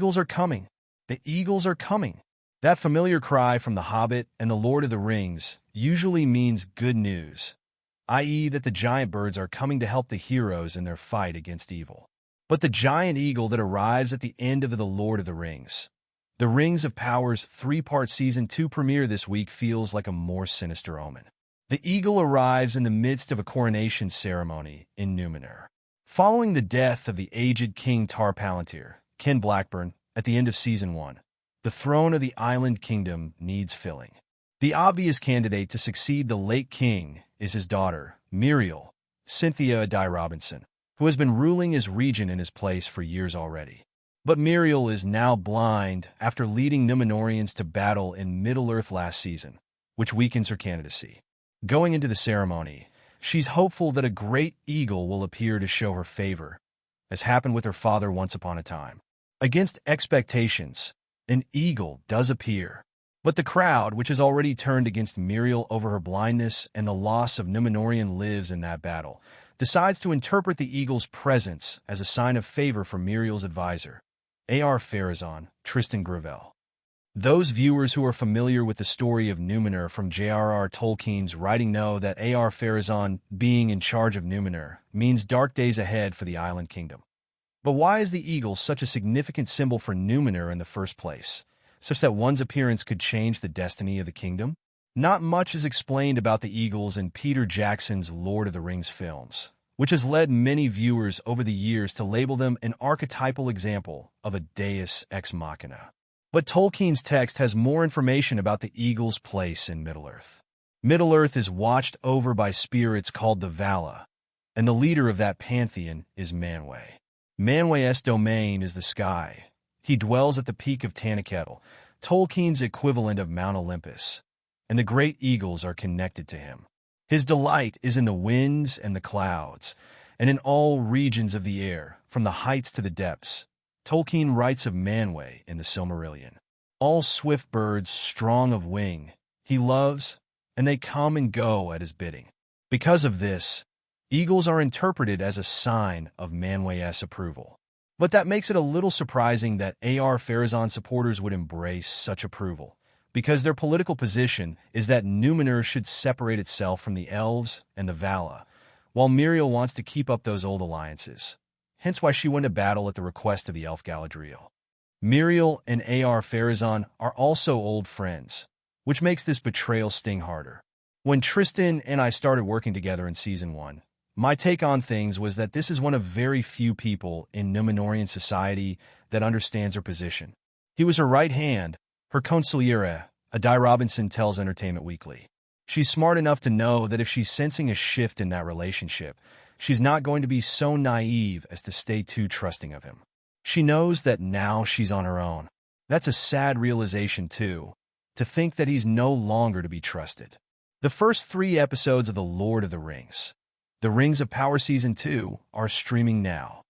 eagles are coming. The eagles are coming. That familiar cry from The Hobbit and The Lord of the Rings usually means good news, i.e. that the giant birds are coming to help the heroes in their fight against evil. But the giant eagle that arrives at the end of The Lord of the Rings, The Rings of Power's 3-part Season 2 premiere this week, feels like a more sinister omen. The eagle arrives in the midst of a coronation ceremony in Numenor. Following the death of the aged King Tar Palantir, Ken Blackburn, at the end of Season 1, the throne of the Island Kingdom needs filling. The obvious candidate to succeed the late king is his daughter, Muriel, Cynthia Addai Robinson, who has been ruling his region in his place for years already. But Muriel is now blind after leading Numenorians to battle in Middle-earth last season, which weakens her candidacy. Going into the ceremony, she's hopeful that a great eagle will appear to show her favor, as happened with her father once upon a time. Against expectations, an eagle does appear, but the crowd, which has already turned against Muriel over her blindness and the loss of Numenorian lives in that battle, decides to interpret the eagle's presence as a sign of favor for Muriel's advisor, A.R. Farazan, Tristan Gravel. Those viewers who are familiar with the story of Numenor from J.R.R. Tolkien's writing know that A.R. Farazan being in charge of Numenor means dark days ahead for the Island Kingdom. But why is the eagle such a significant symbol for Numenor in the first place, such that one's appearance could change the destiny of the kingdom? Not much is explained about the eagles in Peter Jackson's Lord of the Rings films, which has led many viewers over the years to label them an archetypal example of a deus ex machina. But Tolkien's text has more information about the eagle's place in Middle-earth. Middle-earth is watched over by spirits called the Vala, and the leader of that pantheon is Manwë. Manwë's domain is the sky. He dwells at the peak of Tanaketal, Tolkien's equivalent of Mount Olympus, and the great eagles are connected to him. His delight is in the winds and the clouds, and in all regions of the air, from the heights to the depths. Tolkien writes of Manwë in the Silmarillion. All swift birds strong of wing, he loves, and they come and go at his bidding. Because of this, eagles are interpreted as a sign of Manwë's approval. But that makes it a little surprising that A.R. Farazan supporters would embrace such approval, because their political position is that Numenor should separate itself from the elves and the Vala, while Muriel wants to keep up those old alliances. Hence why she went to battle at the request of the elf Galadriel. Muriel and A.R. Farazan are also old friends, which makes this betrayal sting harder. When Tristan and I started working together in Season 1, my take on things was that this is one of very few people in Numenorian society that understands her position. He was her right hand, her consigliere, Addai Robinson tells Entertainment Weekly. She's smart enough to know that if she's sensing a shift in that relationship, she's not going to be so naive as to stay too trusting of him. She knows that now she's on her own. That's a sad realization, too, to think that he's no longer to be trusted. The first 3 episodes of The Lord of the Rings, The Rings of Power Season 2, are streaming now.